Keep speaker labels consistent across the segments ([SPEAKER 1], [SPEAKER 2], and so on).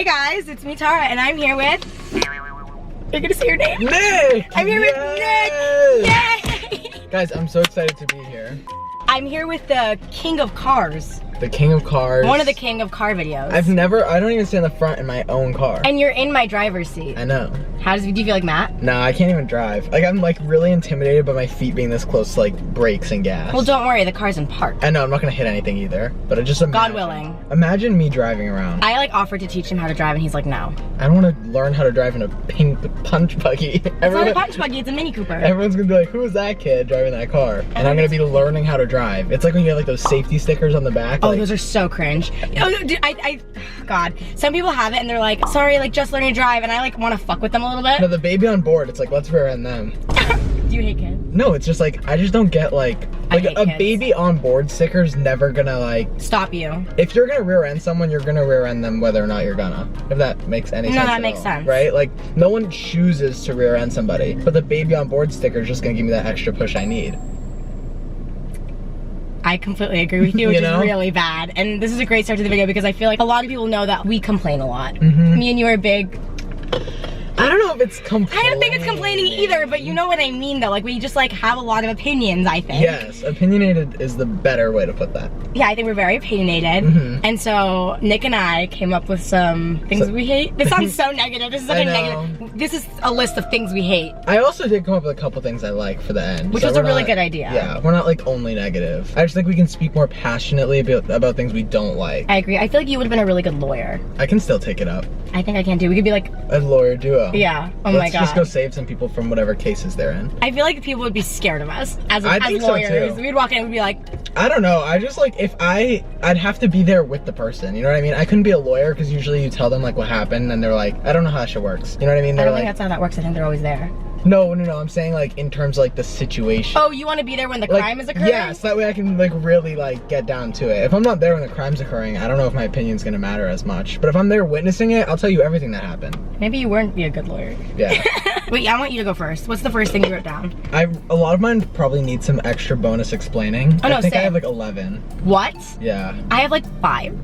[SPEAKER 1] Hey guys, it's me Tara, and I'm here with... You're gonna say your name?
[SPEAKER 2] Nick!
[SPEAKER 1] I'm here with Nick! Yay!
[SPEAKER 2] Guys, I'm so excited to be here.
[SPEAKER 1] I'm here with the king of cars.
[SPEAKER 2] The king of cars.
[SPEAKER 1] One of the king of car videos.
[SPEAKER 2] I don't even sit in the front in my own car.
[SPEAKER 1] And you're in my driver's seat.
[SPEAKER 2] I know.
[SPEAKER 1] Do you feel like Matt?
[SPEAKER 2] No, I can't even drive. Like, I'm like really intimidated by my feet being this close to like brakes and gas.
[SPEAKER 1] Well, don't worry, the car's in park.
[SPEAKER 2] I know, I'm not gonna hit anything either, but I just imagine.
[SPEAKER 1] God willing.
[SPEAKER 2] Imagine me driving around.
[SPEAKER 1] I like offered to teach him how to drive and he's like, no.
[SPEAKER 2] I don't want to learn how to drive in a pink punch buggy.
[SPEAKER 1] It's not a punch buggy, it's a Mini Cooper.
[SPEAKER 2] Everyone's gonna be like, who is that kid driving that car? And I'm gonna be learning how to drive. It's like when you have like those safety stickers on the back.
[SPEAKER 1] Oh,
[SPEAKER 2] like,
[SPEAKER 1] those are so cringe. Oh, dude, God. Some people have it and they're like, sorry, like just learning to drive, and I like want to fuck with them a little bit.
[SPEAKER 2] No, the baby on board, it's like, let's rear end them.
[SPEAKER 1] Do you hate kids?
[SPEAKER 2] No, it's just like, I just don't get like a
[SPEAKER 1] kids.
[SPEAKER 2] baby on board sticker's never gonna like
[SPEAKER 1] stop you.
[SPEAKER 2] If you're gonna rear end someone, you're gonna rear end them whether or not you're gonna. If that makes any sense.
[SPEAKER 1] No, that makes sense.
[SPEAKER 2] Right? Like, no one chooses to rear end somebody, but the baby on board sticker is just gonna give me that extra push I need.
[SPEAKER 1] I completely agree with you, which is really bad. And this is a great start to the video because I feel like a lot of people know that we complain a lot. Me and you are big.
[SPEAKER 2] I don't know if it's complaining.
[SPEAKER 1] I don't think it's complaining either, but you know what I mean though. Like, we just like have a lot of opinions, I think.
[SPEAKER 2] Yes, opinionated is the better way to put that.
[SPEAKER 1] Yeah, I think we're very opinionated. And so Nick and I came up with some things we hate. This sounds so negative. This is such a negative. This is a list of things we hate.
[SPEAKER 2] I also did come up with a couple things I like for the end.
[SPEAKER 1] Which was a really good idea.
[SPEAKER 2] Yeah, we're not like only negative. I just think we can speak more passionately about things we don't like.
[SPEAKER 1] I agree. I feel like you would have been a really good lawyer.
[SPEAKER 2] I can still take it up.
[SPEAKER 1] I think I can too. We could be like
[SPEAKER 2] a lawyer duo.
[SPEAKER 1] Yeah. Oh my God.
[SPEAKER 2] Let's just go save some people from whatever cases they're in.
[SPEAKER 1] I feel like people would be scared of us as
[SPEAKER 2] lawyers.
[SPEAKER 1] So we'd walk in and we'd be like,
[SPEAKER 2] I don't know. I just like, if I'd have to be there with the person. You know what I mean? I couldn't be a lawyer because usually you tell them like what happened and they're like, I don't know how that shit works. You know what I mean?
[SPEAKER 1] I don't think that's how that works. I think they're always there.
[SPEAKER 2] No, I'm saying like in terms of like the situation.
[SPEAKER 1] Oh, you want to be there when the crime is occurring?
[SPEAKER 2] Yes, that way I can like really like get down to it. If I'm not there when the crime's occurring, I don't know if my opinion's gonna matter as much. But if I'm there witnessing it, I'll tell you everything that happened.
[SPEAKER 1] Maybe you wouldn't be a good lawyer.
[SPEAKER 2] Yeah.
[SPEAKER 1] Wait, I want you to go first. What's the first thing you wrote down?
[SPEAKER 2] A lot of mine probably need some extra bonus explaining.
[SPEAKER 1] Oh, no,
[SPEAKER 2] I think I
[SPEAKER 1] same.
[SPEAKER 2] have like 11.
[SPEAKER 1] What?
[SPEAKER 2] Yeah.
[SPEAKER 1] I have like 5.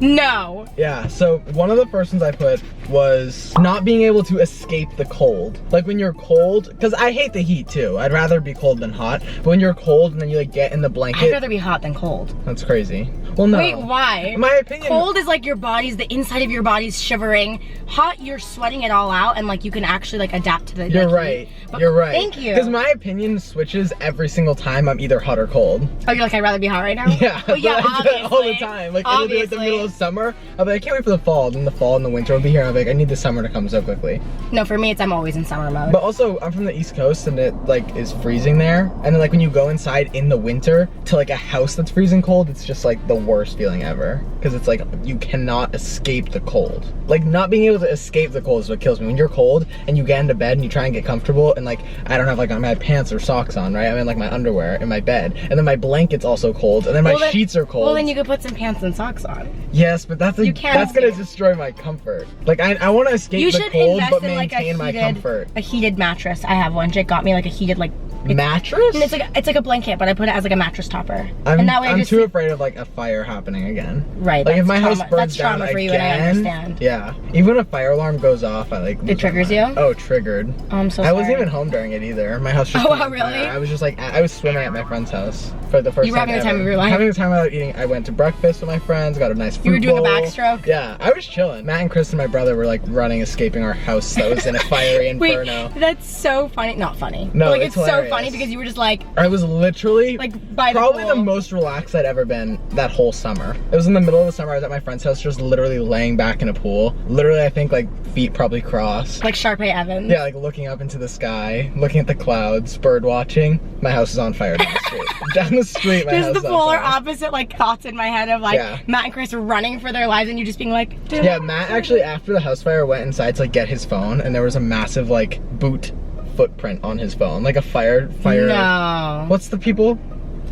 [SPEAKER 1] No.
[SPEAKER 2] Yeah, so one of the first ones I put was not being able to escape the cold. Like when you're cold, because I hate the heat too. I'd rather be cold than hot. But when you're cold and then you like get in the blanket.
[SPEAKER 1] I'd rather be hot than cold.
[SPEAKER 2] That's crazy. Well, no.
[SPEAKER 1] Wait, why?
[SPEAKER 2] In my opinion.
[SPEAKER 1] Cold is like the inside of your body's shivering. Hot, you're sweating it all out and like you can actually like adapt to the
[SPEAKER 2] You're right.
[SPEAKER 1] But
[SPEAKER 2] you're right.
[SPEAKER 1] Thank you.
[SPEAKER 2] Because my opinion switches every single time I'm either hot or cold.
[SPEAKER 1] Oh, you're like, I'd rather be hot right now?
[SPEAKER 2] Yeah.
[SPEAKER 1] Well, yeah,
[SPEAKER 2] I do that all the time. Like it'll be like the middle of summer. I'll be like, I can't wait for the fall. Then the fall and the winter will be here. I'll be like, I need the summer to come so quickly.
[SPEAKER 1] No, for me, I'm always in summer mode.
[SPEAKER 2] But also, I'm from the East Coast and it like is freezing there. And then like when you go inside in the winter to like a house that's freezing cold, it's just like the worst feeling ever. Because it's like, you cannot escape the cold. Like not being able to escape the cold is what kills me. When you're cold and you get into bed and you try and get comfortable and like, I don't have like my pants or socks on, right? I'm in like my underwear in my bed. And then my blanket's also cold. And then my sheets are cold.
[SPEAKER 1] Well, then you could put some pants and socks on.
[SPEAKER 2] Yes, but that's like, that's gonna destroy my comfort. Like I want to escape the cold, but maintain my comfort.
[SPEAKER 1] A heated mattress. I have one. Jake got me like a heated like
[SPEAKER 2] mattress.
[SPEAKER 1] And it's like a blanket, but I put it as like a mattress topper.
[SPEAKER 2] I'm
[SPEAKER 1] and that way
[SPEAKER 2] I'm too afraid of like a fire happening again.
[SPEAKER 1] Right.
[SPEAKER 2] Like if my house burns down
[SPEAKER 1] for you,
[SPEAKER 2] again,
[SPEAKER 1] and I understand.
[SPEAKER 2] Yeah. Even when a fire alarm goes off, I like.
[SPEAKER 1] It triggers you?
[SPEAKER 2] Oh, triggered.
[SPEAKER 1] Oh, I'm so sorry.
[SPEAKER 2] I wasn't even home during it either. My house just.
[SPEAKER 1] Oh, wow, really?
[SPEAKER 2] I was just like, I was swimming at my friend's house for the first time.
[SPEAKER 1] You were having the time of your life.
[SPEAKER 2] Having the time without eating. I went to breakfast with my friends. Got a nice fruit
[SPEAKER 1] You were doing
[SPEAKER 2] bowl.
[SPEAKER 1] a backstroke.
[SPEAKER 2] Yeah, I was chilling. Matt and Chris and my brother were like running, escaping our house that was in a fiery inferno.
[SPEAKER 1] Wait, that's so funny. Not funny.
[SPEAKER 2] No,
[SPEAKER 1] like
[SPEAKER 2] it's
[SPEAKER 1] so
[SPEAKER 2] hilarious.
[SPEAKER 1] funny because you were just like.
[SPEAKER 2] I was literally
[SPEAKER 1] like by the
[SPEAKER 2] probably
[SPEAKER 1] pool.
[SPEAKER 2] the most relaxed I'd ever been that whole summer. It was in the middle of the summer. I was at my friend's house, just literally laying back in a pool. Literally, I think like feet probably crossed.
[SPEAKER 1] Like Sharpay Evans.
[SPEAKER 2] Yeah, like looking up into the sky, looking at the clouds, bird watching. My house is on fire down the street. Down the street, my house is on fire.
[SPEAKER 1] There's the polar opposite like thoughts in my head of like Matt and Chris running for their lives and you just being like. Dude.
[SPEAKER 2] Yeah, Matt actually after the house fire went inside to like get his phone and there was a massive like boot footprint on his phone, like a fire.
[SPEAKER 1] No.
[SPEAKER 2] What's the people?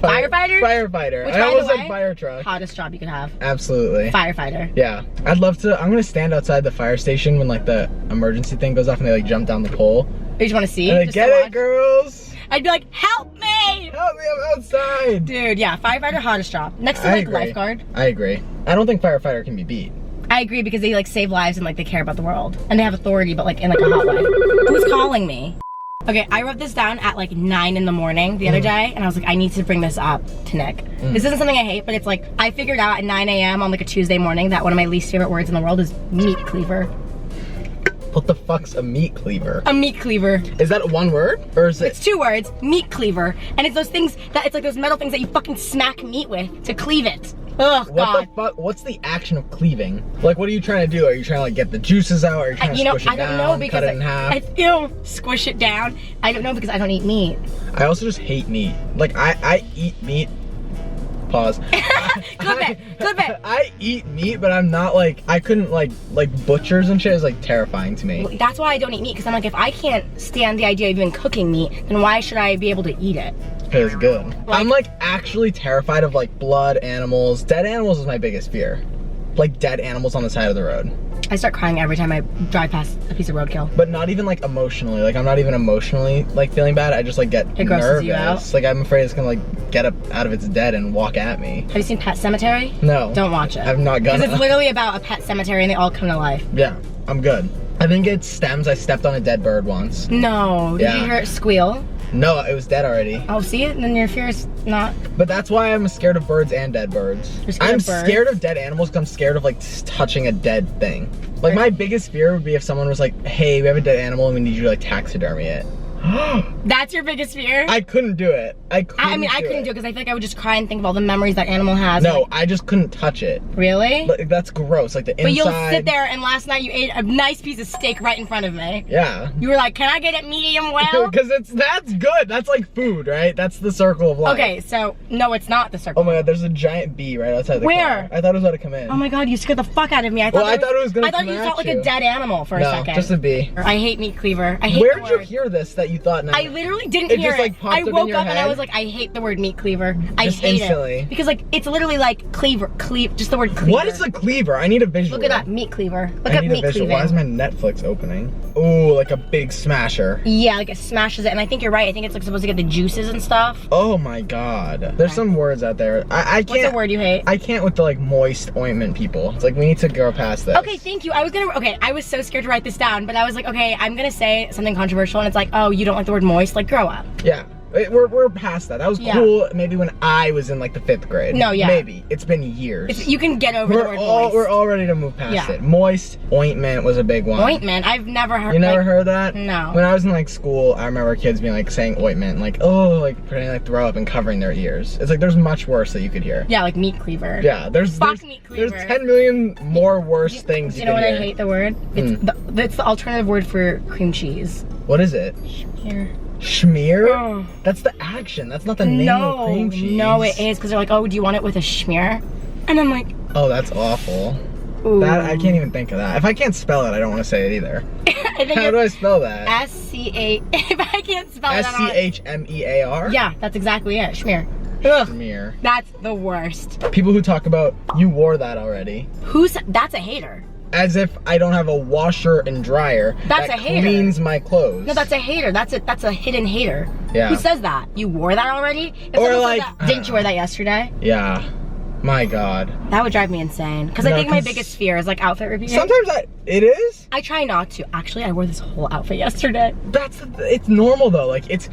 [SPEAKER 1] Firefighter?
[SPEAKER 2] Firefighter.
[SPEAKER 1] Which,
[SPEAKER 2] I almost said fire truck.
[SPEAKER 1] Hottest job you could have.
[SPEAKER 2] Absolutely.
[SPEAKER 1] Firefighter.
[SPEAKER 2] Yeah. I'd love to. I'm gonna stand outside the fire station when like the emergency thing goes off and they like jump down the pole.
[SPEAKER 1] You just want to see?
[SPEAKER 2] And like, get it, girls.
[SPEAKER 1] I'd be like, help me!
[SPEAKER 2] Help me, I'm outside.
[SPEAKER 1] Dude, yeah, firefighter, hottest job. Next to like lifeguard.
[SPEAKER 2] I agree. I don't think firefighter can be beat.
[SPEAKER 1] I I agree, because they like save lives and like they care about the world. And they have authority, but like in like a hot way. Who's calling me? Okay, I wrote this down at like 9 in the morning the other day, and I was like, I need to bring this up to Nick. This isn't something I hate, but it's like, I figured out at 9 a.m. on like a Tuesday morning that one of my least favorite words in the world is meat cleaver.
[SPEAKER 2] What the fuck's a meat cleaver?
[SPEAKER 1] A meat cleaver.
[SPEAKER 2] Is that one word? Or is it?
[SPEAKER 1] It's 2 words, meat cleaver. And it's those things that, it's like those metal things that you fucking smack meat with to cleave it. Oh, God.
[SPEAKER 2] What the fuck? What's the action of cleaving? Like, what are you trying to do? Are you trying to like get the juices out? Or are you trying to squish it down,
[SPEAKER 1] I don't know, because
[SPEAKER 2] cut it in half?
[SPEAKER 1] Squish it down. I don't know, because I don't eat meat.
[SPEAKER 2] I also just hate meat. Like, I eat meat. Pause.
[SPEAKER 1] Clip it.
[SPEAKER 2] I eat meat, but I'm not like, I couldn't like butchers and shit is like terrifying to me.
[SPEAKER 1] That's why I don't eat meat, because I'm like, if I can't stand the idea of even cooking meat, then why should I be able to eat it?
[SPEAKER 2] Because it's good. I'm like actually terrified of like blood animals. Dead animals is my biggest fear. Like dead animals on the side of the road.
[SPEAKER 1] I start crying every time I drive past a piece of roadkill.
[SPEAKER 2] But not even like emotionally. Like I'm not even emotionally like feeling bad. I just like get
[SPEAKER 1] It grosses
[SPEAKER 2] nervous.
[SPEAKER 1] you out?
[SPEAKER 2] Like I'm afraid it's gonna like get up out of its dead and walk at me.
[SPEAKER 1] Have you seen Pet Cemetery?
[SPEAKER 2] No.
[SPEAKER 1] Don't watch it.
[SPEAKER 2] I'm not gonna.
[SPEAKER 1] Because it's literally about a pet cemetery and they all come to life.
[SPEAKER 2] Yeah, I'm good. I think it stems. I stepped on a dead bird once.
[SPEAKER 1] No.
[SPEAKER 2] Yeah.
[SPEAKER 1] Did you hear it squeal?
[SPEAKER 2] No, it was dead already.
[SPEAKER 1] Oh, see it? Then your fear is not.
[SPEAKER 2] But that's why I'm scared of birds and dead birds.
[SPEAKER 1] You're scared
[SPEAKER 2] I'm
[SPEAKER 1] of birds?
[SPEAKER 2] scared of dead animals because I'm scared of like touching a dead thing. Like my biggest fear would be if someone was like, hey, we have a dead animal and we need you to like taxidermy it.
[SPEAKER 1] That's your biggest fear?
[SPEAKER 2] I couldn't do it. I couldn't do
[SPEAKER 1] it because I feel like I would just cry and think of all the memories that animal has.
[SPEAKER 2] No,
[SPEAKER 1] like,
[SPEAKER 2] I just couldn't touch it.
[SPEAKER 1] Really?
[SPEAKER 2] Like, that's gross. Like the inside.
[SPEAKER 1] But you'll sit there and last night you ate a nice piece of steak right in front of me.
[SPEAKER 2] Yeah.
[SPEAKER 1] You were like, can I get it medium well?
[SPEAKER 2] Because that's good. That's like food, right? That's the circle of life.
[SPEAKER 1] Okay, so no, it's not the circle.
[SPEAKER 2] Oh my god, there's a giant bee right outside the
[SPEAKER 1] Where?
[SPEAKER 2] car. I thought it was about to come in.
[SPEAKER 1] Oh my god, you scared the fuck out of me. I
[SPEAKER 2] thought it was gonna
[SPEAKER 1] I thought
[SPEAKER 2] come
[SPEAKER 1] you
[SPEAKER 2] at
[SPEAKER 1] felt like
[SPEAKER 2] you.
[SPEAKER 1] a dead animal for a
[SPEAKER 2] No,
[SPEAKER 1] second.
[SPEAKER 2] just a bee.
[SPEAKER 1] I hate meat cleaver. I hate
[SPEAKER 2] Where
[SPEAKER 1] the
[SPEAKER 2] did you
[SPEAKER 1] word.
[SPEAKER 2] hear this that you thought now?
[SPEAKER 1] I literally didn't
[SPEAKER 2] It
[SPEAKER 1] hear
[SPEAKER 2] just, like,
[SPEAKER 1] it.
[SPEAKER 2] popped
[SPEAKER 1] I
[SPEAKER 2] up in
[SPEAKER 1] woke
[SPEAKER 2] your
[SPEAKER 1] up and I
[SPEAKER 2] head?
[SPEAKER 1] was like, I hate the word meat cleaver. I
[SPEAKER 2] Just
[SPEAKER 1] hate
[SPEAKER 2] instantly.
[SPEAKER 1] it. Because like it's literally like just the word cleaver.
[SPEAKER 2] What is a cleaver? I need a visual.
[SPEAKER 1] Look at that, meat cleaver. Look
[SPEAKER 2] I
[SPEAKER 1] at
[SPEAKER 2] need
[SPEAKER 1] meat
[SPEAKER 2] a visual.
[SPEAKER 1] cleaving.
[SPEAKER 2] Why is my Netflix opening? Ooh, like a big smasher.
[SPEAKER 1] Yeah, like it smashes it, and I think you're right. I think it's like supposed to get the juices and stuff.
[SPEAKER 2] Oh my god. There's some words out there. I can't.
[SPEAKER 1] What's a word you hate?
[SPEAKER 2] I can't with the like moist ointment people. It's like we need to go past this.
[SPEAKER 1] Okay, thank you. I was so scared to write this down, but I was like, okay, I'm gonna say something controversial, and it's like, oh, you don't like the word moist? Like, grow up.
[SPEAKER 2] Yeah. We're past that. That was cool maybe when I was in like the 5th grade.
[SPEAKER 1] No, yeah.
[SPEAKER 2] Maybe. It's been years.
[SPEAKER 1] You can get over the word moist.
[SPEAKER 2] We're all ready to move past it. Moist, ointment was a big one.
[SPEAKER 1] Ointment? I've never heard.
[SPEAKER 2] You never heard that?
[SPEAKER 1] No.
[SPEAKER 2] When I was in like school, I remember kids being like saying ointment, like, oh, like pretending like throw up and covering their ears. It's like there's much worse that you could hear.
[SPEAKER 1] Yeah, like meat cleaver.
[SPEAKER 2] Yeah, there's
[SPEAKER 1] meat cleaver.
[SPEAKER 2] There's 10 million more worse things
[SPEAKER 1] You know what
[SPEAKER 2] hear.
[SPEAKER 1] I hate the word? It's the alternative word for cream cheese.
[SPEAKER 2] What is it?
[SPEAKER 1] Here.
[SPEAKER 2] Schmear?
[SPEAKER 1] Oh.
[SPEAKER 2] That's the action. That's not the name of cream cheese.
[SPEAKER 1] No, it is, because they're like, oh, do you want it with a schmear? And I'm like,
[SPEAKER 2] oh, that's awful.
[SPEAKER 1] ooh.
[SPEAKER 2] That I can't even think of that. If I can't spell it, I don't want to say it either. How do I spell that?
[SPEAKER 1] S-C-A, if I can't spell it,
[SPEAKER 2] S-C-H-M-E-A-R?
[SPEAKER 1] Yeah, that's exactly it, schmear.
[SPEAKER 2] Schmear.
[SPEAKER 1] That's the worst.
[SPEAKER 2] People who talk about, you wore that already.
[SPEAKER 1] That's a hater.
[SPEAKER 2] As if I don't have a washer and dryer
[SPEAKER 1] That's
[SPEAKER 2] that
[SPEAKER 1] a hater.
[SPEAKER 2] cleans my clothes.
[SPEAKER 1] No, that's a hater. That's a hidden hater.
[SPEAKER 2] Yeah.
[SPEAKER 1] Who says that? You wore that already? If
[SPEAKER 2] Or
[SPEAKER 1] someone
[SPEAKER 2] like,
[SPEAKER 1] said that, didn't you wear that yesterday?
[SPEAKER 2] Yeah. My god.
[SPEAKER 1] That would drive me insane. Because I think my biggest fear is like outfit repeating.
[SPEAKER 2] Sometimes it is?
[SPEAKER 1] I try not to. Actually, I wore this whole outfit yesterday.
[SPEAKER 2] It's normal though. Like it's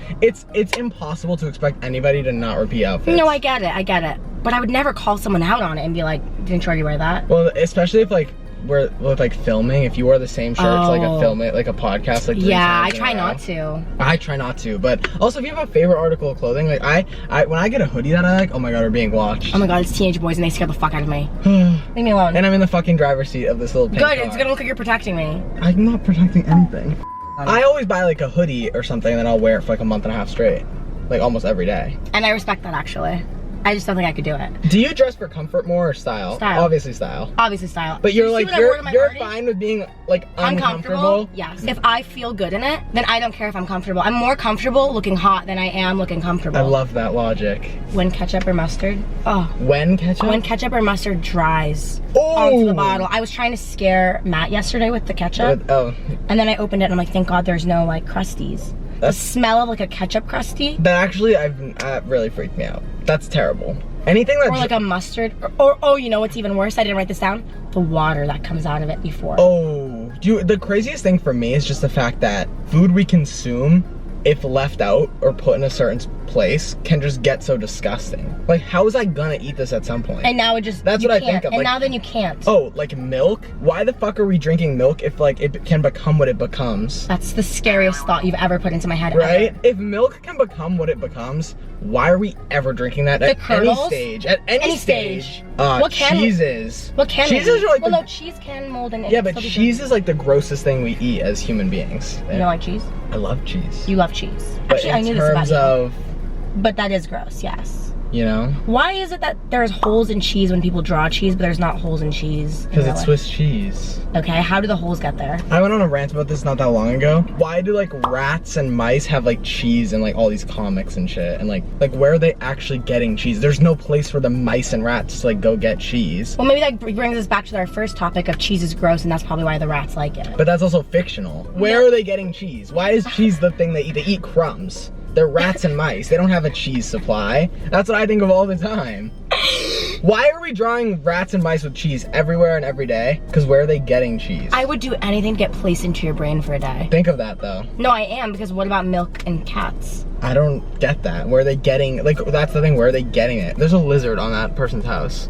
[SPEAKER 2] impossible to expect anybody to not repeat outfits.
[SPEAKER 1] No, I get it. But I would never call someone out on it and be like, didn't you already wear that?
[SPEAKER 2] Well, especially if like we're like filming, if you wore the same shirt to like a like a podcast like 3 times
[SPEAKER 1] I try not to.
[SPEAKER 2] I try not to, but also if you have a favorite article of clothing, like I when I get a hoodie that I like, oh my god, we're being watched.
[SPEAKER 1] Oh my god, it's teenage boys and they scare the fuck out of me. Leave me alone.
[SPEAKER 2] And I'm in the fucking driver's seat of this little pink car.
[SPEAKER 1] It's gonna look like you're protecting me.
[SPEAKER 2] I'm not protecting anything. I always buy like a hoodie or something and then I'll wear it for like a month and a half straight. Like almost every day.
[SPEAKER 1] And I respect that actually. I just don't think I could do it.
[SPEAKER 2] Do you dress for comfort more or style?
[SPEAKER 1] Style.
[SPEAKER 2] Obviously style.
[SPEAKER 1] Obviously style.
[SPEAKER 2] But you're like, you're
[SPEAKER 1] party?
[SPEAKER 2] fine with being like uncomfortable?
[SPEAKER 1] Yes. If I feel good in it, then I don't care if I'm comfortable. I'm more comfortable looking hot than I am looking comfortable.
[SPEAKER 2] I love that logic.
[SPEAKER 1] When ketchup or mustard. Oh.
[SPEAKER 2] When ketchup?
[SPEAKER 1] When ketchup or mustard dries onto the bottle. I was trying to scare Matt yesterday with the ketchup. And then I opened it and I'm like, thank God there's no like crusties. The smell of like a ketchup crusty.
[SPEAKER 2] That actually really freaked me out. That's terrible. Anything that
[SPEAKER 1] Or like a mustard, or oh, you know what's even worse? I didn't write this down. The water that comes out of it before.
[SPEAKER 2] Oh, the craziest thing for me is just the fact that food we consume, if left out or put in a certain place, can just get so disgusting. Like, how was I gonna eat this at some point?
[SPEAKER 1] And now it just,
[SPEAKER 2] that's
[SPEAKER 1] you
[SPEAKER 2] what I
[SPEAKER 1] can't.
[SPEAKER 2] think of.
[SPEAKER 1] And
[SPEAKER 2] like,
[SPEAKER 1] now then you can't.
[SPEAKER 2] Oh, like milk? Why the fuck are we drinking milk if like it can become what it becomes?
[SPEAKER 1] That's the scariest thought you've ever put into my head.
[SPEAKER 2] Right?
[SPEAKER 1] Ever.
[SPEAKER 2] If milk can become what it becomes, why are we ever drinking that at
[SPEAKER 1] curdles?
[SPEAKER 2] any stage? At any stage.
[SPEAKER 1] What can
[SPEAKER 2] cheeses.
[SPEAKER 1] What can
[SPEAKER 2] cheeses are like
[SPEAKER 1] well, no, cheese can mold and
[SPEAKER 2] yeah, but cheese is like the grossest thing we eat as human beings.
[SPEAKER 1] You don't like cheese?
[SPEAKER 2] I love cheese.
[SPEAKER 1] You love cheese.
[SPEAKER 2] But
[SPEAKER 1] Actually, I knew this about
[SPEAKER 2] in terms of,
[SPEAKER 1] but that is gross, yes.
[SPEAKER 2] you know?
[SPEAKER 1] Why is it that there's holes in cheese when people draw cheese, but there's not holes in cheese?
[SPEAKER 2] Because it's Swiss cheese.
[SPEAKER 1] Okay, how do the holes get there?
[SPEAKER 2] I went on a rant about this not that long ago. Why do like rats and mice have like cheese and like all these comics and shit? And like where are they actually getting cheese? There's no place for the mice and rats to like go get cheese.
[SPEAKER 1] Well, maybe that brings us back to our first topic of cheese is gross, and that's probably why the rats like it.
[SPEAKER 2] But that's also fictional. Where are they getting cheese? Why is cheese the thing they eat? They eat crumbs. They're rats and mice. They don't have a cheese supply. That's what I think of all the time. Why are we drawing rats and mice with cheese everywhere and every day? Because where are they getting cheese?
[SPEAKER 1] I would do anything to get placed into your brain for a day.
[SPEAKER 2] Think of that though.
[SPEAKER 1] No, I am, because what about milk and cats?
[SPEAKER 2] I don't get that. Where are they getting, like, that's the thing, where are they getting it? There's a lizard on that person's house.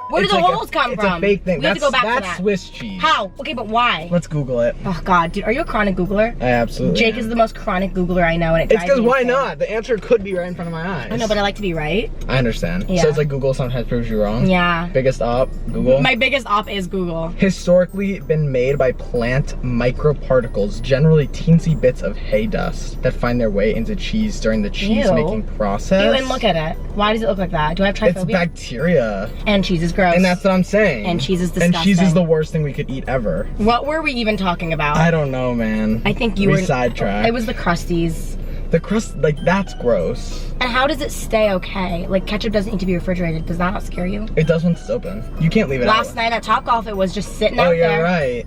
[SPEAKER 1] Where do the holes come from?
[SPEAKER 2] It's a fake thing.
[SPEAKER 1] We have to go back to that.
[SPEAKER 2] That's Swiss cheese.
[SPEAKER 1] How? Okay, but why?
[SPEAKER 2] Let's Google it.
[SPEAKER 1] Oh God, dude, are you a chronic Googler?
[SPEAKER 2] I absolutely
[SPEAKER 1] Jake
[SPEAKER 2] am.
[SPEAKER 1] is the most chronic Googler I know, and
[SPEAKER 2] it's because why not? The answer could be right in front of my eyes.
[SPEAKER 1] I know, but I like to be right.
[SPEAKER 2] I understand.
[SPEAKER 1] Yeah.
[SPEAKER 2] So it's like Google sometimes proves you wrong?
[SPEAKER 1] Yeah.
[SPEAKER 2] Biggest op, Google?
[SPEAKER 1] My biggest op is Google.
[SPEAKER 2] Historically been made by plant microparticles, generally teensy bits of hay dust that find their way into cheese during the cheese making process.
[SPEAKER 1] Ew, and look at it. Why does it look like that? Do I have triphobia?
[SPEAKER 2] It's bacteria.
[SPEAKER 1] And cheese is gross.
[SPEAKER 2] And that's what I'm saying.
[SPEAKER 1] And cheese is disgusting.
[SPEAKER 2] And cheese is the worst thing we could eat ever.
[SPEAKER 1] What were we even talking about?
[SPEAKER 2] I don't know, man.
[SPEAKER 1] I think you were
[SPEAKER 2] sidetracked.
[SPEAKER 1] It was the crusties.
[SPEAKER 2] The crust, like, that's gross.
[SPEAKER 1] And how does it stay okay? Like, ketchup doesn't need to be refrigerated. Does that not scare you?
[SPEAKER 2] It does once it's open. You can't leave it out.
[SPEAKER 1] Last night at Topgolf, it was just sitting out there.
[SPEAKER 2] Oh, you're right.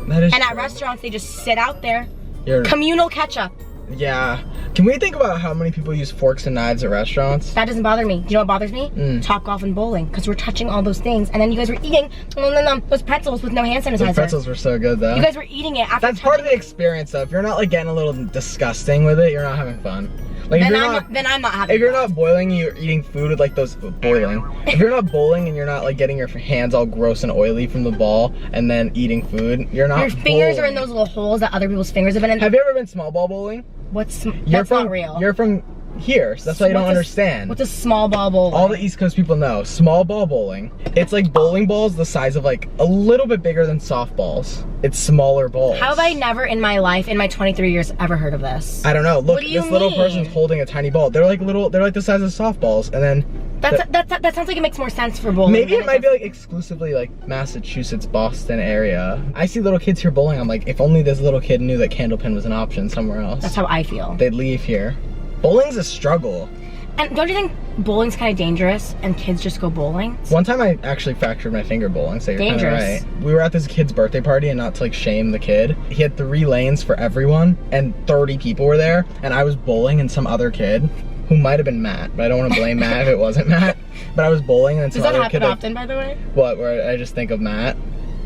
[SPEAKER 2] That is
[SPEAKER 1] And at
[SPEAKER 2] true.
[SPEAKER 1] restaurants, they just sit out there.
[SPEAKER 2] You're,
[SPEAKER 1] Communal ketchup.
[SPEAKER 2] yeah. Can we think about how many people use forks and knives at restaurants?
[SPEAKER 1] That doesn't bother me. Do you know what bothers me? Topgolf and bowling. Because we're touching all those things. And then you guys were eating those pretzels with no hand sanitizer.
[SPEAKER 2] Those pretzels were so good, though.
[SPEAKER 1] You guys were eating it after
[SPEAKER 2] That's part of the experience, though. If you're not, like, getting a little disgusting with it, you're not having fun. Like,
[SPEAKER 1] then I'm not having
[SPEAKER 2] If you're
[SPEAKER 1] fun.
[SPEAKER 2] not boiling, you're eating food with like those boiling. If you're not bowling and you're not like getting your hands all gross and oily from the ball and then eating food, you're not
[SPEAKER 1] Your fingers
[SPEAKER 2] bowling.
[SPEAKER 1] are in those little holes that other people's fingers have been in.
[SPEAKER 2] Have you ever been small ball bowling?
[SPEAKER 1] That's not real.
[SPEAKER 2] You're from here, so that's why you don't understand.
[SPEAKER 1] What's a small ball bowling?
[SPEAKER 2] All the East Coast people know. Small ball bowling. It's like bowling balls the size of like a little bit bigger than softballs. It's smaller balls.
[SPEAKER 1] How have I never in my life, in my 23 years, ever heard of this?
[SPEAKER 2] I don't know. Look,
[SPEAKER 1] What do you
[SPEAKER 2] this little
[SPEAKER 1] mean?
[SPEAKER 2] person's holding a tiny ball. They're like the size of softballs, and then
[SPEAKER 1] That sounds like it makes more sense for bowling.
[SPEAKER 2] maybe it might be like exclusively like Massachusetts, Boston area. I see little kids here bowling. I'm like, if only this little kid knew that Candlepin was an option somewhere else.
[SPEAKER 1] That's how I feel.
[SPEAKER 2] They'd leave here. Bowling's a struggle.
[SPEAKER 1] And don't you think bowling's kind of dangerous and kids just go bowling?
[SPEAKER 2] One time I actually fractured my finger bowling, so you're kind of
[SPEAKER 1] Dangerous.
[SPEAKER 2] right. We were at this kid's birthday party, and not to like shame the kid, he had 3 lanes for everyone, and 30 people were there, and I was bowling and some other kid, who might have been Matt, but I don't want to blame Matt if it wasn't Matt. But I was bowling, and then some
[SPEAKER 1] Does that
[SPEAKER 2] other
[SPEAKER 1] happen
[SPEAKER 2] kid.
[SPEAKER 1] often, by the way?
[SPEAKER 2] What? Where I just think of Matt.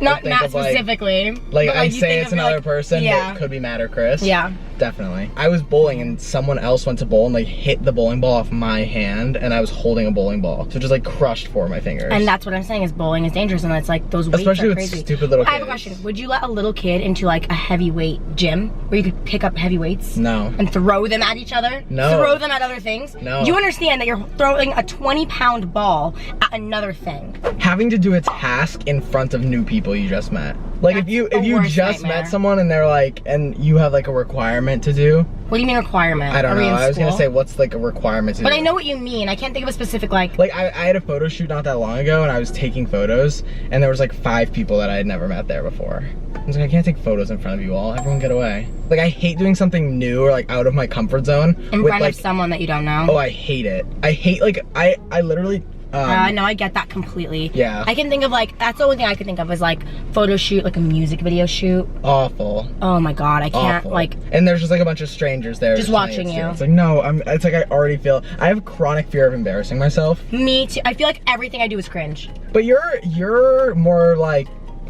[SPEAKER 1] Not
[SPEAKER 2] think
[SPEAKER 1] Matt
[SPEAKER 2] of, like-
[SPEAKER 1] specifically.
[SPEAKER 2] Like,
[SPEAKER 1] but,
[SPEAKER 2] I
[SPEAKER 1] you
[SPEAKER 2] say
[SPEAKER 1] think
[SPEAKER 2] it's
[SPEAKER 1] of,
[SPEAKER 2] another
[SPEAKER 1] like,
[SPEAKER 2] person,
[SPEAKER 1] Yeah.
[SPEAKER 2] but it could be Matt or Chris.
[SPEAKER 1] Yeah.
[SPEAKER 2] Definitely. I was bowling and someone else went to bowl and like hit the bowling ball off my hand, and I was holding a bowling ball. So it just like crushed 4 of my fingers.
[SPEAKER 1] And that's what I'm saying is bowling is dangerous, and it's like those weights
[SPEAKER 2] Especially
[SPEAKER 1] are
[SPEAKER 2] with
[SPEAKER 1] crazy.
[SPEAKER 2] stupid little
[SPEAKER 1] I have a
[SPEAKER 2] kids.
[SPEAKER 1] question. Would you let a little kid into like a heavyweight gym where you could pick up heavy weights?
[SPEAKER 2] No.
[SPEAKER 1] And throw them at each other?
[SPEAKER 2] No.
[SPEAKER 1] Throw them at other things?
[SPEAKER 2] No.
[SPEAKER 1] You understand that you're throwing a 20-pound ball at another thing.
[SPEAKER 2] Having to do a task in front of new people you just met. Like
[SPEAKER 1] That's
[SPEAKER 2] if you
[SPEAKER 1] the worst
[SPEAKER 2] just
[SPEAKER 1] nightmare.
[SPEAKER 2] met someone and they're like, and you have like a requirement to do.
[SPEAKER 1] What do you mean requirement?
[SPEAKER 2] I don't
[SPEAKER 1] Are we
[SPEAKER 2] know.
[SPEAKER 1] in
[SPEAKER 2] I was gonna
[SPEAKER 1] school?
[SPEAKER 2] say what's like a requirement to
[SPEAKER 1] But
[SPEAKER 2] do.
[SPEAKER 1] I know what you mean. I can't think of a specific like.
[SPEAKER 2] Like I had a photo shoot not that long ago, and I was taking photos, and there was like 5 people that I had never met there before. I was like, I can't take photos in front of you all. Everyone get away. Like I hate doing something new or like out of my comfort zone.
[SPEAKER 1] In
[SPEAKER 2] with,
[SPEAKER 1] front
[SPEAKER 2] like,
[SPEAKER 1] of someone that you don't know.
[SPEAKER 2] Oh, I hate it. I hate like I literally
[SPEAKER 1] No, I get that completely.
[SPEAKER 2] Yeah.
[SPEAKER 1] I can think of like, that's the only thing I could think of is like photo shoot, like a music video shoot.
[SPEAKER 2] Awful.
[SPEAKER 1] Oh my God, I can't
[SPEAKER 2] Awful.
[SPEAKER 1] like.
[SPEAKER 2] And there's just like a bunch of strangers there.
[SPEAKER 1] Just watching you.
[SPEAKER 2] It's like, no, it's like I already feel, I have chronic fear of embarrassing myself.
[SPEAKER 1] Me too. I feel like everything I do is cringe.
[SPEAKER 2] But you're more like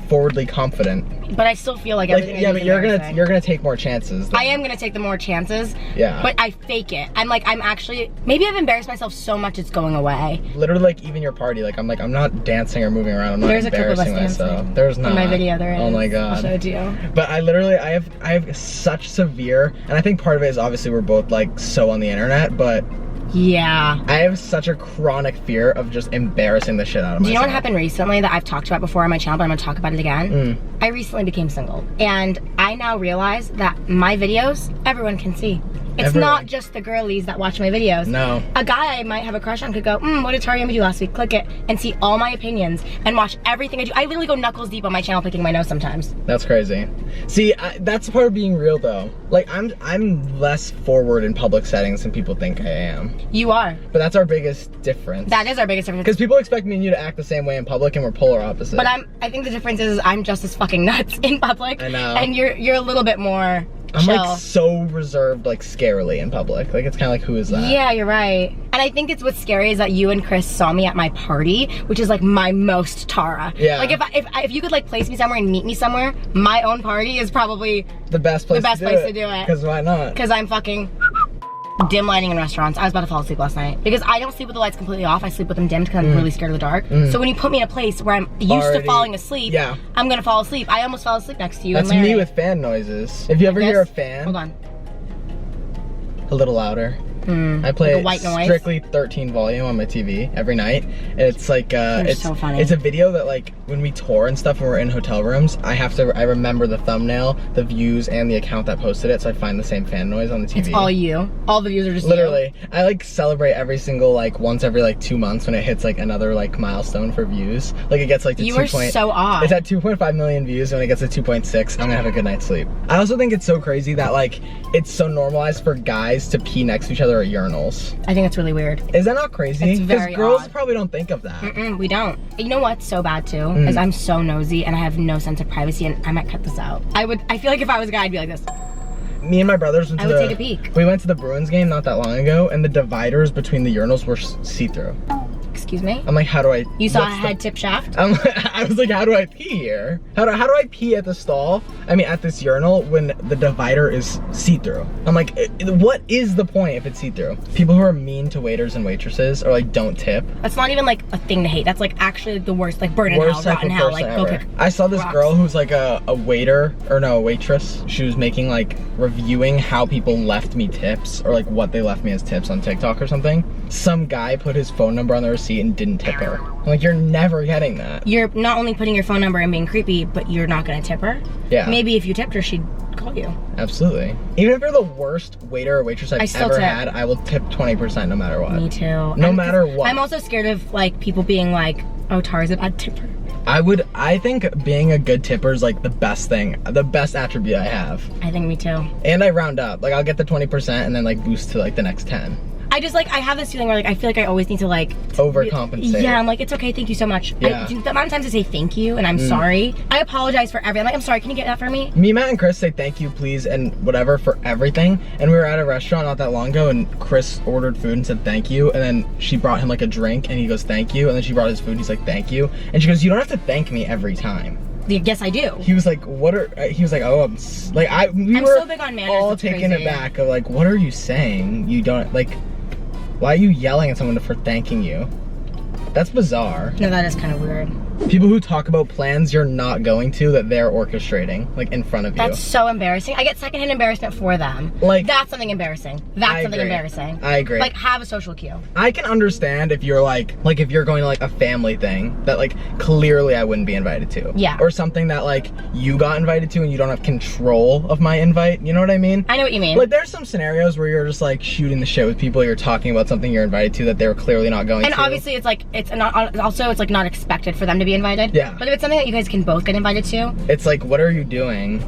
[SPEAKER 2] forwardly confident.
[SPEAKER 1] But I still feel like everything
[SPEAKER 2] yeah,
[SPEAKER 1] I do
[SPEAKER 2] but
[SPEAKER 1] is
[SPEAKER 2] you're gonna take more chances.
[SPEAKER 1] I am gonna take the more chances.
[SPEAKER 2] Yeah.
[SPEAKER 1] But I fake it. I'm actually, maybe I've embarrassed myself so much it's going away.
[SPEAKER 2] Literally, like even your party, like I'm not dancing or moving around. I'm not
[SPEAKER 1] There's a clip of us
[SPEAKER 2] embarrassing myself.
[SPEAKER 1] dancing.
[SPEAKER 2] There's not.
[SPEAKER 1] In my video there is.
[SPEAKER 2] Oh my God.
[SPEAKER 1] I'll show it to you.
[SPEAKER 2] But I have such severe, and I think part of it is obviously we're both like so on the internet, but
[SPEAKER 1] yeah.
[SPEAKER 2] I have such a chronic fear of just embarrassing the shit out of myself.
[SPEAKER 1] Do you know what happened recently that I've talked about before on my channel, but I'm gonna talk about it again? I recently became single, and I now realize that my videos, everyone can see. It's not just the girlies that watch my videos.
[SPEAKER 2] No.
[SPEAKER 1] A guy I might have a crush on could go, what did Tarayummy do last week? Click it and see all my opinions and watch everything I do. I literally go knuckles deep on my channel picking my nose sometimes.
[SPEAKER 2] That's crazy. See, that's part of being real though. Like I'm less forward in public settings than people think I am.
[SPEAKER 1] You are.
[SPEAKER 2] But that's our biggest difference.
[SPEAKER 1] That is our biggest difference.
[SPEAKER 2] Because people expect me and you to act the same way in public, and we're polar opposite.
[SPEAKER 1] But I think the difference is I'm just as fucking nuts in public.
[SPEAKER 2] I know.
[SPEAKER 1] And you're a little bit more
[SPEAKER 2] I'm
[SPEAKER 1] chill.
[SPEAKER 2] like so reserved, like scarily in public. Like it's kind of like, who is that?
[SPEAKER 1] Yeah, you're right. And I think it's what's scary is that you and Chris saw me at my party, which is like my most Tara.
[SPEAKER 2] Yeah.
[SPEAKER 1] Like if you could like place me somewhere and meet me somewhere, my own party is probably
[SPEAKER 2] the best place to do it. Because why not?
[SPEAKER 1] Because I'm fucking dim lighting in restaurants. I was about to fall asleep last night because I don't sleep with the lights completely off. I sleep with them dimmed because I'm really scared of the dark. So when you put me in a place where I'm used to falling asleep, I'm gonna fall asleep. I almost fell asleep next to you.
[SPEAKER 2] That's
[SPEAKER 1] and Larry.
[SPEAKER 2] me with fan noises. If you ever hear a fan,
[SPEAKER 1] hold on,
[SPEAKER 2] a little louder. I play
[SPEAKER 1] like a white noise?
[SPEAKER 2] strictly 13 volume on my TV every night. And it's like it's
[SPEAKER 1] so funny.
[SPEAKER 2] It's a video that like when we tour and stuff when we're in hotel rooms, I remember the thumbnail, the views, and the account that posted it, so I find the same fan noise on the TV.
[SPEAKER 1] It's all you. All the views are just
[SPEAKER 2] literally.
[SPEAKER 1] you.
[SPEAKER 2] I like celebrate every single like once every like 2 months when it hits like another like milestone for views. Like it gets like to
[SPEAKER 1] you are so odd.
[SPEAKER 2] It's at 2.5 million views. When it gets to 2.6, I'm gonna have a good night's sleep. I also think it's so crazy that like it's so normalized for guys to pee next to each other at urinals.
[SPEAKER 1] I think it's really weird.
[SPEAKER 2] Is that not crazy?
[SPEAKER 1] It's very
[SPEAKER 2] girls
[SPEAKER 1] odd.
[SPEAKER 2] probably don't think of that.
[SPEAKER 1] We don't. You know what's so bad too? Is I'm so nosy and I have no sense of privacy, and I might cut this out. I feel like if I was a guy, I'd be like this.
[SPEAKER 2] Me and my brothers went to
[SPEAKER 1] I would take a peek.
[SPEAKER 2] We went to the Bruins game not that long ago, and the dividers between the urinals were see-through.
[SPEAKER 1] Excuse me?
[SPEAKER 2] I'm like, how do I...
[SPEAKER 1] You saw a head tip shaft?
[SPEAKER 2] I was like, how do I pee here? How do I pee at the stall? I mean, at this urinal when the divider is see-through? I'm like, what is the point if it's see-through? People who are mean to waiters and waitresses or like don't tip.
[SPEAKER 1] That's not even like a thing to hate. That's like actually the worst, like burn in hell, rot in hell, like go kick.
[SPEAKER 2] I saw this
[SPEAKER 1] rocks.
[SPEAKER 2] girl who's like a waiter, or no, a waitress. She was making like, reviewing how people left me tips or like what they left me as tips on TikTok or something. Some guy put his phone number on the receipt and didn't tip her. I'm like, you're never getting that.
[SPEAKER 1] You're not only putting your phone number and being creepy, but you're not gonna tip her.
[SPEAKER 2] Yeah.
[SPEAKER 1] Maybe if you tipped her, she'd call you.
[SPEAKER 2] Absolutely. Even if you're the worst waiter or waitress I've ever had, I will tip 20% no matter what.
[SPEAKER 1] Me too.
[SPEAKER 2] No matter what.
[SPEAKER 1] I'm also scared of like people being like, oh, Tara's a bad tipper.
[SPEAKER 2] I think being a good tipper is like the best thing, the best attribute I have.
[SPEAKER 1] I think me too.
[SPEAKER 2] And I round up. Like I'll get the 20% and then like boost to like the next 10.
[SPEAKER 1] I just like, I have this feeling where like, I feel like I always need to like
[SPEAKER 2] overcompensate.
[SPEAKER 1] Yeah, I'm like, it's okay, thank you so much.
[SPEAKER 2] Yeah.
[SPEAKER 1] The amount of times I say thank you and I'm sorry. I apologize for everything. I'm like, I'm sorry, can you get that for me?
[SPEAKER 2] Me, Matt, and Chris say thank you, please, and whatever for everything. And we were at a restaurant not that long ago and Chris ordered food and said thank you. And then she brought him like a drink and he goes thank you. And then she brought his food and he's like thank you. And she goes, you don't have to thank me every time.
[SPEAKER 1] Yes, I do.
[SPEAKER 2] He was like, what are, he was like, oh, we were
[SPEAKER 1] so big on manners,
[SPEAKER 2] all
[SPEAKER 1] it's
[SPEAKER 2] taken
[SPEAKER 1] crazy.
[SPEAKER 2] aback of like, what are you saying? You don't, like, why are you yelling at someone for thanking you? That's bizarre.
[SPEAKER 1] No, that is kind of weird.
[SPEAKER 2] People who talk about plans you're not going to that they're orchestrating, like in front of you.
[SPEAKER 1] That's so embarrassing. I get secondhand embarrassment for them.
[SPEAKER 2] Like,
[SPEAKER 1] that's something embarrassing. That's something
[SPEAKER 2] agree.
[SPEAKER 1] embarrassing.
[SPEAKER 2] I agree.
[SPEAKER 1] Like, have a social cue.
[SPEAKER 2] I can understand if you're like if you're going to like a family thing that like clearly I wouldn't be invited to.
[SPEAKER 1] Yeah.
[SPEAKER 2] Or something that like you got invited to and you don't have control of my invite. You know what I mean?
[SPEAKER 1] I know what you mean.
[SPEAKER 2] Like there's some scenarios where you're just like shooting the shit with people. You're talking about something you're invited to that they were clearly not going to.
[SPEAKER 1] And obviously it's like, it's like not expected for them to be invited.
[SPEAKER 2] Yeah.
[SPEAKER 1] But if it's something that you guys can both get invited to.
[SPEAKER 2] It's like, what are you doing?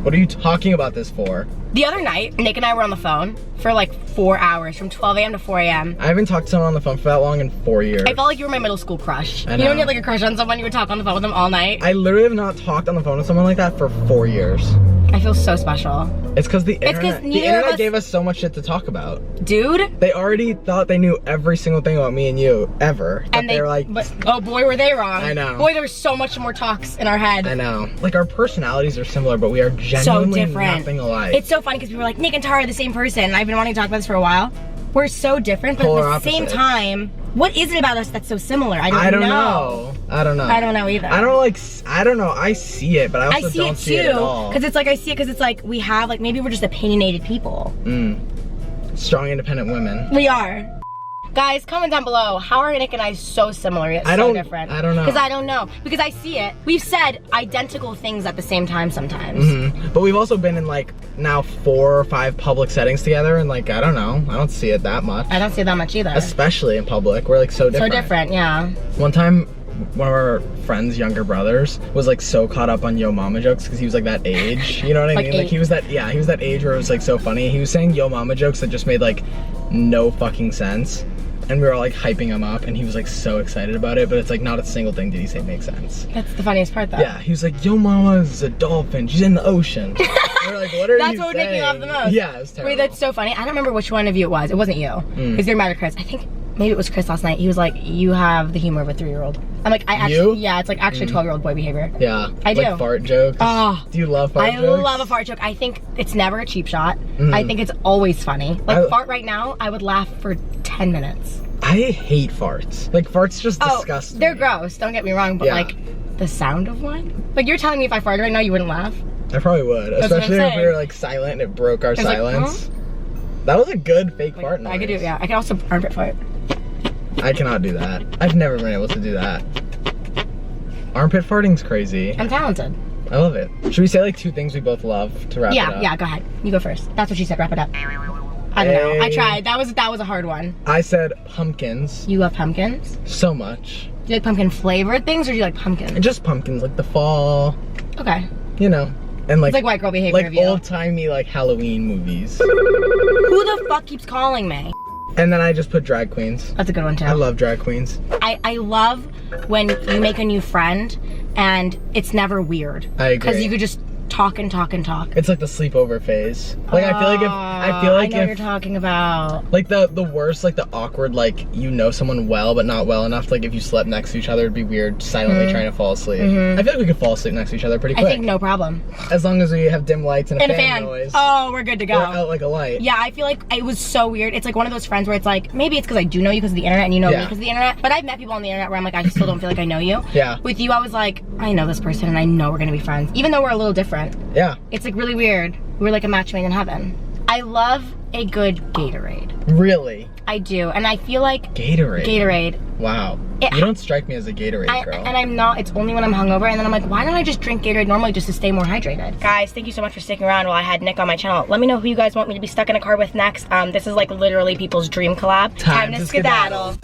[SPEAKER 2] What are you talking about this for?
[SPEAKER 1] The other night, Nick and I were on the phone for like 4 hours, from 12 a.m. to 4 a.m.
[SPEAKER 2] I haven't talked to someone on the phone for that long in 4 years.
[SPEAKER 1] I felt like you were my middle school crush.
[SPEAKER 2] I
[SPEAKER 1] You know when
[SPEAKER 2] know.
[SPEAKER 1] you had like a crush on someone, you would talk on the phone with them all night?
[SPEAKER 2] I literally have not talked on the phone with someone like that for 4 years.
[SPEAKER 1] I feel so special.
[SPEAKER 2] It's because the
[SPEAKER 1] 'cause
[SPEAKER 2] internet,
[SPEAKER 1] neither of us-
[SPEAKER 2] gave us so much shit to talk about.
[SPEAKER 1] Dude.
[SPEAKER 2] They already thought they knew every single thing about me and you, ever. That
[SPEAKER 1] And
[SPEAKER 2] they were like,
[SPEAKER 1] but, oh boy, were they wrong.
[SPEAKER 2] I know.
[SPEAKER 1] Boy, there was so much more talks in our head.
[SPEAKER 2] I know. Like, our personalities are similar, but we are genuinely
[SPEAKER 1] different.
[SPEAKER 2] nothing alike.
[SPEAKER 1] It's so funny because people are like, Nick and Tara are the same person. And I've been wanting to talk about this for a while. We're so different, but
[SPEAKER 2] Polar
[SPEAKER 1] at the same
[SPEAKER 2] opposites.
[SPEAKER 1] time, what is it about us that's so similar? I don't know.
[SPEAKER 2] I don't know.
[SPEAKER 1] I don't know either.
[SPEAKER 2] I don't know. I see it, but I also don't see it at all.
[SPEAKER 1] Because it's like, I see it because it's like, we have, like, maybe we're just opinionated people.
[SPEAKER 2] Strong, independent women.
[SPEAKER 1] We are. Guys, comment down below. How are Nick and I so similar yet so different?
[SPEAKER 2] I don't know.
[SPEAKER 1] Because I don't know. Because I see it. We've said identical things at the same time sometimes.
[SPEAKER 2] But we've also been in like now 4 or 5 public settings together, and like, I don't know. I don't see it that much.
[SPEAKER 1] I don't see it that much either.
[SPEAKER 2] Especially in public. We're like so different.
[SPEAKER 1] So different, yeah.
[SPEAKER 2] One time, one of our friends' younger brothers was like so caught up on Yo Mama jokes because he was like that age. You know what I
[SPEAKER 1] Like
[SPEAKER 2] mean? Like he was that age where it was like so funny. He was saying Yo Mama jokes that just made like no fucking sense. And we were all like hyping him up, and he was like so excited about it, but it's like not a single thing did he say make sense.
[SPEAKER 1] That's the funniest part though.
[SPEAKER 2] Yeah, he was like, Yo Mama is a dolphin, she's in the ocean. We're like, what are
[SPEAKER 1] That's
[SPEAKER 2] you
[SPEAKER 1] what would
[SPEAKER 2] saying?
[SPEAKER 1] make me laugh the most.
[SPEAKER 2] Yeah, it was terrible.
[SPEAKER 1] Wait, that's so funny. I don't remember which one of you it was. It wasn't you. Because you're mad at Chris. I think maybe it was Chris last night. He was like, you have the humor of a 3-year-old. I'm like, I actually, yeah, it's like actually 12-year-old boy behavior.
[SPEAKER 2] Yeah,
[SPEAKER 1] I do.
[SPEAKER 2] Like fart jokes.
[SPEAKER 1] Oh,
[SPEAKER 2] do you love fart jokes?
[SPEAKER 1] I love a fart joke. I think it's never a cheap shot. I think it's always funny. Like fart right now, I would laugh for 10 minutes.
[SPEAKER 2] I hate farts. Like farts just disgust me.
[SPEAKER 1] They're gross, don't get me wrong, but like the sound of one? Like you're telling me if I farted right now you wouldn't laugh?
[SPEAKER 2] I probably would,
[SPEAKER 1] That's what I'm
[SPEAKER 2] especially if we
[SPEAKER 1] saying.
[SPEAKER 2] were like silent and it broke our
[SPEAKER 1] It's like,
[SPEAKER 2] silence. That was a good fake fart noise.
[SPEAKER 1] I could do it, yeah. I can also armpit fart.
[SPEAKER 2] I cannot do that. I've never been able to do that. Armpit farting's crazy.
[SPEAKER 1] I'm talented.
[SPEAKER 2] I love it. Should we say like 2 things we both love to wrap it up?
[SPEAKER 1] Yeah, go ahead. You go first. That's what she said, wrap it up. I don't know. I tried. That was a hard one.
[SPEAKER 2] I said pumpkins.
[SPEAKER 1] You love pumpkins?
[SPEAKER 2] So much.
[SPEAKER 1] Do you like pumpkin flavored things or do you like pumpkins?
[SPEAKER 2] And just pumpkins, like the fall.
[SPEAKER 1] Okay.
[SPEAKER 2] You know. And like,
[SPEAKER 1] It's like white girl behavior
[SPEAKER 2] like
[SPEAKER 1] of you.
[SPEAKER 2] old-timey like Halloween movies.
[SPEAKER 1] Who the fuck keeps calling me?
[SPEAKER 2] And then I just put drag queens.
[SPEAKER 1] That's a good one too.
[SPEAKER 2] I love drag queens.
[SPEAKER 1] I love when you make a new friend and it's never weird.
[SPEAKER 2] I agree.
[SPEAKER 1] Because you could just talk and talk and talk.
[SPEAKER 2] It's like the sleepover phase. Like I feel like
[SPEAKER 1] I know what you're talking about.
[SPEAKER 2] Like the worst, like the awkward, like you know someone well but not well enough. Like if you slept next to each other, it'd be weird silently trying to fall asleep. I feel like we could fall asleep next to each other pretty quick.
[SPEAKER 1] I think no problem.
[SPEAKER 2] As long as we have dim lights and a
[SPEAKER 1] And a
[SPEAKER 2] fan
[SPEAKER 1] fan.
[SPEAKER 2] noise.
[SPEAKER 1] Oh, we're good to go.
[SPEAKER 2] Or out like a light.
[SPEAKER 1] Yeah, I feel like it was so weird. It's like one of those friends where it's like, maybe it's because I do know you because of the internet and you know me because of the internet. But I've met people on the internet where I'm like, I still don't feel like I know you.
[SPEAKER 2] Yeah.
[SPEAKER 1] With you, I was like, I know this person and I know we're gonna be friends. Even though we're a little different.
[SPEAKER 2] Yeah.
[SPEAKER 1] It's like really weird. We're like a match made in heaven. I love a good Gatorade.
[SPEAKER 2] Really?
[SPEAKER 1] I do. And I feel like
[SPEAKER 2] Gatorade. Wow.
[SPEAKER 1] Yeah.
[SPEAKER 2] You don't strike me as a Gatorade girl.
[SPEAKER 1] And I'm not. It's only when I'm hungover. And then I'm like, why don't I just drink Gatorade normally just to stay more hydrated? Guys, thank you so much for sticking around while I had Nick on my channel. Let me know who you guys want me to be stuck in a car with next. This is like literally people's dream collab.
[SPEAKER 2] Time to skedaddle.